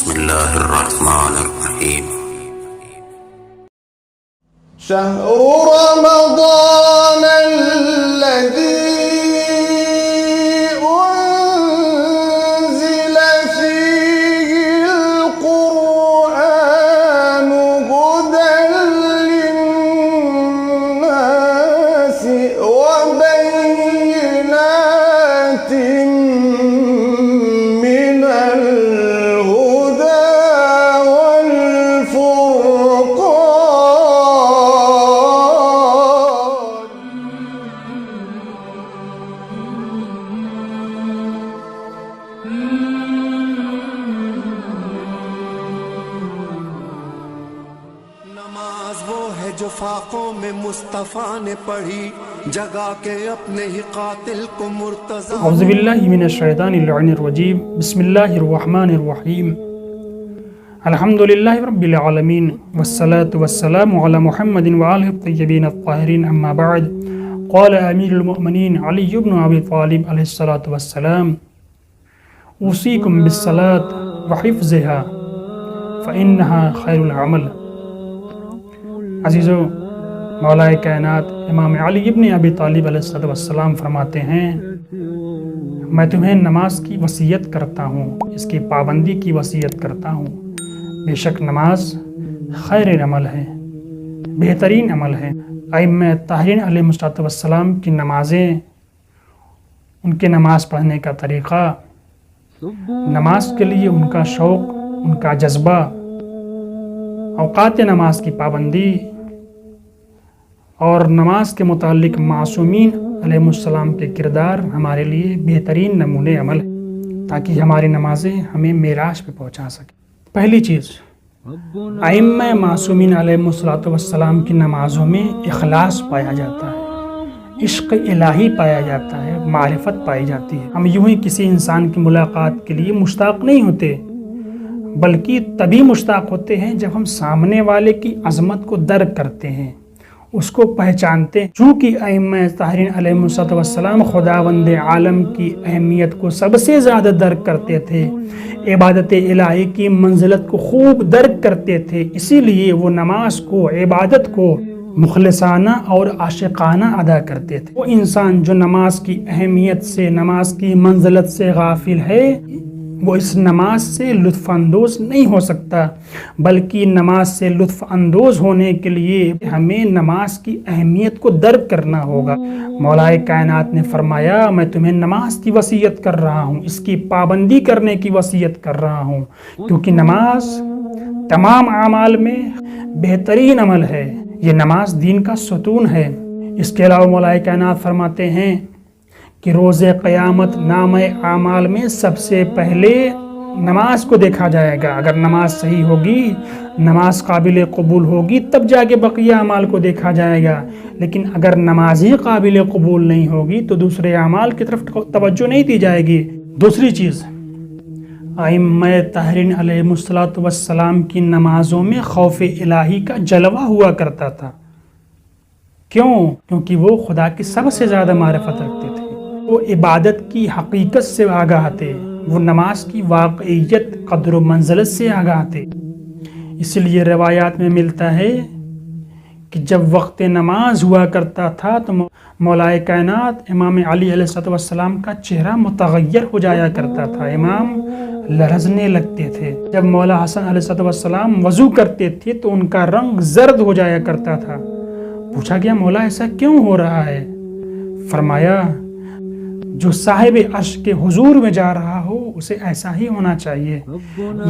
بسم اللہ الرحمن الرحیم۔ شهر رمضان الذي أنزل فيه القرآن هدى للناس وبينات من الهدى نماز وہ ہے جو فاقوں میں مصطفیٰ نے پڑھی، جگا کے اپنے ہی قاتل کو مرتضی۔ اعوذ باللہ من الشیطان اللعین الرجیم، بسم اللہ الرحمن الرحیم، الحمدللہ رب العالمین، والصلاة والسلام علی محمد وآلہ الطیبین الطاہرین، اما بعد، قال امیر المؤمنین علی بن ابی طالب علیہ الصلاة والسلام: اوصیکم بالصلاة وحفظها فإنها خیر العمل۔ عزیزو، مولا کائنات امام علی ابن ابی طالب علیہ السلام فرماتے ہیں، میں تمہیں نماز کی وصیت کرتا ہوں، اس کی پابندی کی وصیت کرتا ہوں۔ بے شک نماز خیر عمل ہے، بہترین عمل ہے۔ ائمہ طاہرین علیہ السلام کی نمازیں، ان کے نماز پڑھنے کا طریقہ، نماز کے لیے ان کا شوق، ان کا جذبہ، اوقات نماز کی پابندی اور نماز کے متعلق معصومین علیہ السلام کے کردار ہمارے لیے بہترین نمونے عمل ہے، تاکہ ہماری نمازیں ہمیں معراج پہ پہنچا سکیں۔ پہلی چیز، ائمہ معصومین علیہ السلام کی نمازوں میں اخلاص پایا جاتا ہے، عشق الہی پایا جاتا ہے، معرفت پائی جاتی ہے۔ ہم یوں ہی کسی انسان کی ملاقات کے لیے مشتاق نہیں ہوتے، بلکہ تبھی مشتاق ہوتے ہیں جب ہم سامنے والے کی عظمت کو درک کرتے ہیں، اس کو پہچانتے ہیں۔ چونکہ ائمہ طاہرین علیہ السلام خداوند عالم کی اہمیت کو سب سے زیادہ درک کرتے تھے، عبادت الہی کی منزلت کو خوب درک کرتے تھے، اسی لیے وہ نماز کو، عبادت کو مخلصانہ اور عاشقانہ ادا کرتے تھے۔ وہ انسان جو نماز کی اہمیت سے، نماز کی منزلت سے غافل ہے، وہ اس نماز سے لطف اندوز نہیں ہو سکتا، بلکہ نماز سے لطف اندوز ہونے کے لیے ہمیں نماز کی اہمیت کو درک کرنا ہوگا۔ مولا کائنات نے فرمایا، میں تمہیں نماز کی وصیت کر رہا ہوں، اس کی پابندی کرنے کی وصیت کر رہا ہوں، کیونکہ نماز تمام اعمال میں بہترین عمل ہے۔ یہ نماز دین کا ستون ہے۔ اس کے علاوہ مولا کائنات فرماتے ہیں کہ روز قیامت نامہ اعمال میں سب سے پہلے نماز کو دیکھا جائے گا۔ اگر نماز صحیح ہوگی، نماز قابل قبول ہوگی، تب جا کے بقیہ اعمال کو دیکھا جائے گا، لیکن اگر نماز ہی قابل قبول نہیں ہوگی تو دوسرے اعمال کی طرف توجہ نہیں دی جائے گی۔ دوسری چیز، ائمہ طاہرین علیہ السلام کی نمازوں میں خوف الہی کا جلوہ ہوا کرتا تھا۔ کیوں؟ کیونکہ وہ خدا کی سب سے زیادہ معرفت رکھتے تھے، وہ عبادت کی حقیقت سے آگاہ تھے، وہ نماز کی واقعیت، قدر و منزلت سے آگاہ تھے۔ اس لیے روایات میں ملتا ہے کہ جب وقت نماز ہوا کرتا تھا تو مولا کائنات امام علی علیہ السلام کا چہرہ متغیر ہو جایا کرتا تھا، امام لرزنے لگتے تھے۔ جب مولا حسن علیہ السلام وضو کرتے تھے تو ان کا رنگ زرد ہو جایا کرتا تھا۔ پوچھا گیا، مولا ایسا کیوں ہو رہا ہے؟ فرمایا، جو صاحب عرش کے حضور میں جا رہا ہو اسے ایسا ہی ہونا چاہیے۔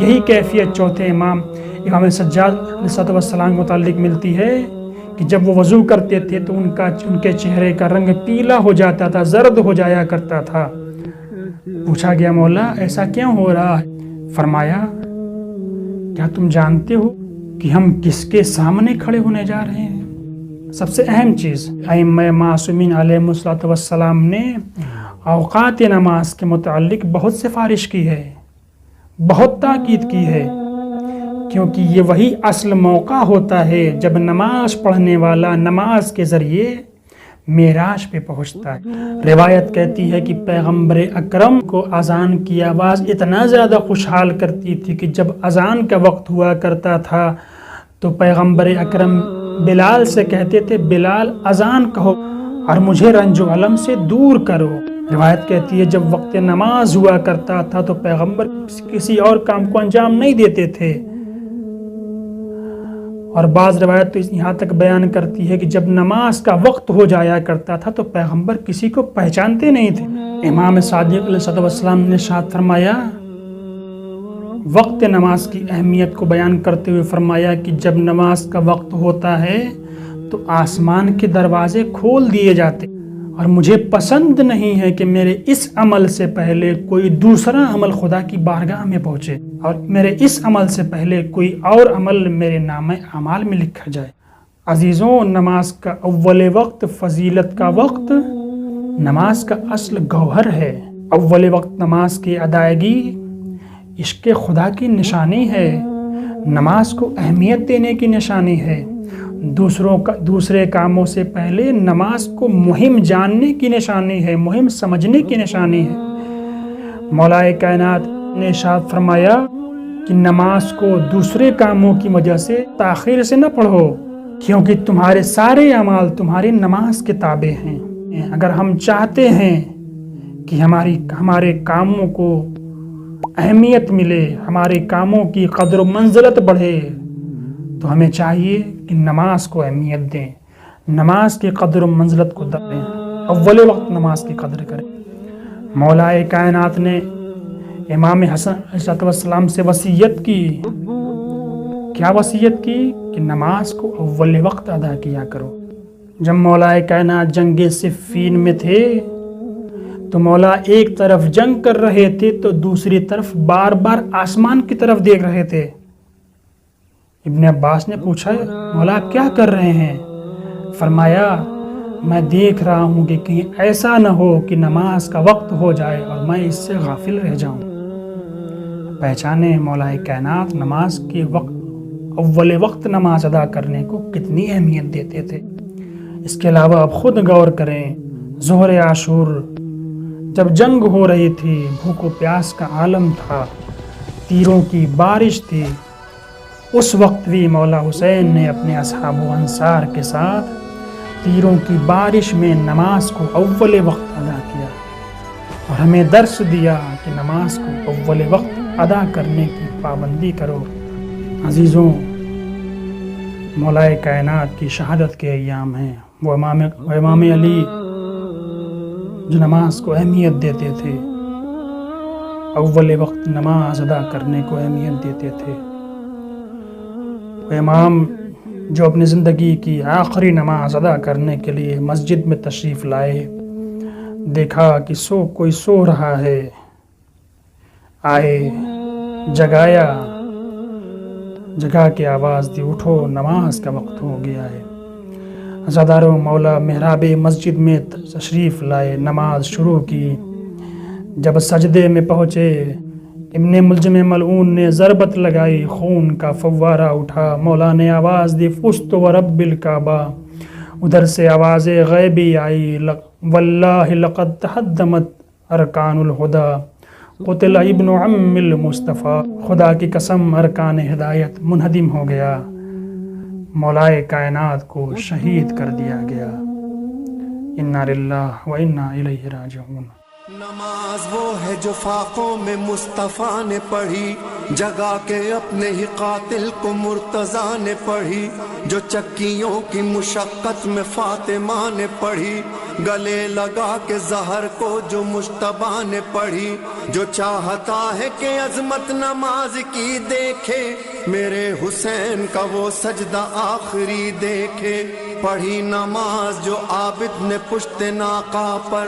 یہی کیفیت چوتھے امام سجاد علیہ السلام کے متعلق ملتی ہے کہ جب وہ وضو کرتے تھے تو ان کے چہرے کا رنگ پیلا ہو جاتا تھا، زرد ہو جایا کرتا تھا۔ پوچھا گیا، مولا ایسا کیوں ہو رہا ہے؟ فرمایا، کیا تم جانتے ہو کہ ہم کس کے سامنے کھڑے ہونے جا رہے ہیں؟ سب سے اہم چیز، ائمہ معصومین علیہ السلام نے اوقات نماز کے متعلق بہت سفارش کی ہے، بہت تاکید کی ہے، کیونکہ یہ وہی اصل موقع ہوتا ہے جب نماز پڑھنے والا نماز کے ذریعے معراج پہ پہنچتا ہے۔ روایت کہتی ہے کہ پیغمبر اکرم کو اذان کی آواز اتنا زیادہ خوشحال کرتی تھی کہ جب اذان کا وقت ہوا کرتا تھا تو پیغمبر اکرم بلال سے کہتے تھے بلال اذان کہو اور مجھے رنج و علم سے دور کرو۔ روایت کہتی ہے جب وقت نماز ہوا کرتا تھا تو پیغمبر کسی اور کام کو انجام نہیں دیتے تھے، اور بعض روایت تو یہاں تک بیان کرتی ہے کہ جب نماز کا وقت ہو جایا کرتا تھا تو پیغمبر کسی کو پہچانتے نہیں تھے۔ امام صادق علیہ السلام نے ارشاد فرمایا، وقت نماز کی اہمیت کو بیان کرتے ہوئے فرمایا کہ جب نماز کا وقت ہوتا ہے تو آسمان کے دروازے کھول دیے جاتے، اور مجھے پسند نہیں ہے کہ میرے اس عمل سے پہلے کوئی دوسرا عمل خدا کی بارگاہ میں پہنچے، اور میرے اس عمل سے پہلے کوئی اور عمل میرے نامہ اعمال میں لکھا جائے۔ عزیزوں، نماز کا اول وقت فضیلت کا وقت نماز کا اصل گوہر ہے۔ اول وقت نماز کی ادائیگی عشق خدا کی نشانی ہے، نماز کو اہمیت دینے کی نشانی ہے، دوسرے کاموں سے پہلے نماز کو مہم جاننے کی نشانی ہے، مہم سمجھنے کی نشانی ہے۔ مولا کائنات نے ارشاد فرمایا کہ نماز کو دوسرے کاموں کی وجہ سے تاخیر سے نہ پڑھو، کیونکہ تمہارے سارے اعمال تمہاری نماز کے تابع ہیں۔ اگر ہم چاہتے ہیں کہ ہمارے کاموں کو اہمیت ملے، ہمارے کاموں کی قدر و منزلت بڑھے، تو ہمیں چاہیے کہ نماز کو اہمیت دیں، نماز کی قدر و منزلت کو دیں، اول وقت نماز کی قدر کریں۔ مولا کائنات نے امام حسن علیہ السلام سے وصیت کی، کیا وصیت کی؟ کہ نماز کو اول وقت ادا کیا کرو۔ جب مولا کائنات جنگ صفین میں تھے تو مولا ایک طرف جنگ کر رہے تھے تو دوسری طرف بار بار آسمان کی طرف دیکھ رہے تھے۔ ابن عباس نے پوچھا، مولا کیا کر رہے ہیں؟ فرمایا، میں دیکھ رہا ہوں کہ کہیں ایسا نہ ہو کہ نماز کا وقت ہو جائے اور میں اس سے غافل رہ جاؤں۔ پہچانے مولا کائنات نماز کے وقت، اول وقت نماز ادا کرنے کو کتنی اہمیت دیتے تھے۔ اس کے علاوہ آپ خود غور کریں، ظہر عاشور جب جنگ ہو رہی تھی، بھوک و پیاس کا عالم تھا، تیروں کی بارش تھی، اس وقت بھی مولا حسین نے اپنے اصحاب و انصار کے ساتھ تیروں کی بارش میں نماز کو اول وقت ادا کیا، اور ہمیں درس دیا کہ نماز کو اول وقت ادا کرنے کی پابندی کرو۔ عزیزوں، مولا کائنات کی شہادت کے ایام ہیں، وہ امام علی جو نماز کو اہمیت دیتے تھے، اول وقت نماز ادا کرنے کو اہمیت دیتے تھے۔ وہ امام جو اپنی زندگی کی آخری نماز ادا کرنے کے لیے مسجد میں تشریف لائے، دیکھا کہ کوئی سو رہا ہے، آئے، جگایا، جگا کے آواز دی، اٹھو نماز کا وقت ہو گیا ہے۔ عزاداروں، مولا محراب مسجد میں تشریف لائے، نماز شروع کی۔ جب سجدے میں پہنچے، ابن ملجم ملعون نے ضربت لگائی، خون کا فوارہ اٹھا، مولا نے آواز دی، فزت ورب الکعبہ۔ ادھر سے آواز غیبی آئی، واللہ لقد تہدمت ارکان الہدی، قتل ابن عم المصطفیٰ، خدا کی قسم ارکان ہدایت منہدم ہو گیا، مولائے کائنات کو شہید کر دیا گیا۔ انا للہ و انا الیہ راجعون۔ نماز وہ ہے جو فاقوں میں مصطفیٰ نے پڑھی، جگا کے اپنے ہی قاتل کو مرتضیٰ نے پڑھی، جو چکیوں کی مشقت میں فاطمہ نے پڑھی، گلے لگا کے زہر کو جو مجتبیٰ نے پڑھی، جو چاہتا ہے کہ عظمت نماز کی دیکھے، میرے حسین کا وہ سجدہ آخری دیکھے۔ پڑھی نماز جو عابد نے پشت ناقہ پر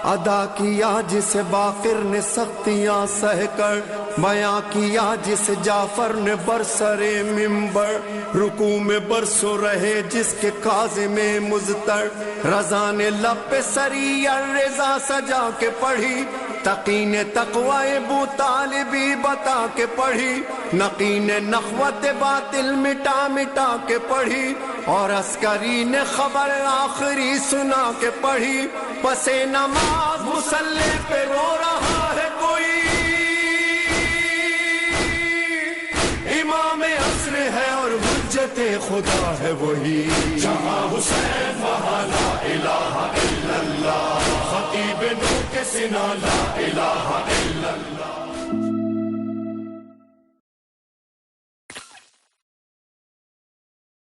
ادا کیا، جسے باقر نے سختیاں سہ کر بیاں کیا، جسے جعفر نے برسر منبر رکوع میں برسوں رہے، جس کے کاظم مضطر رضا نے لب پہ سری الرضا سجا کے پڑھی، تقی نے تقوی ابو طالبی بتا کے پڑھی، نقی نے نخوت باطل مٹا مٹا کے پڑھی، اور عسکری نے خبر آخری سنا کے پڑھی، پس نماز مصلی پہ رو رہا ہے کوئی، امام عصر ہے اور حجت خدا ہے وہی، جہاں حسین وہاں لا الہ الا اللہ، خطیب نو کے سنا لا الہ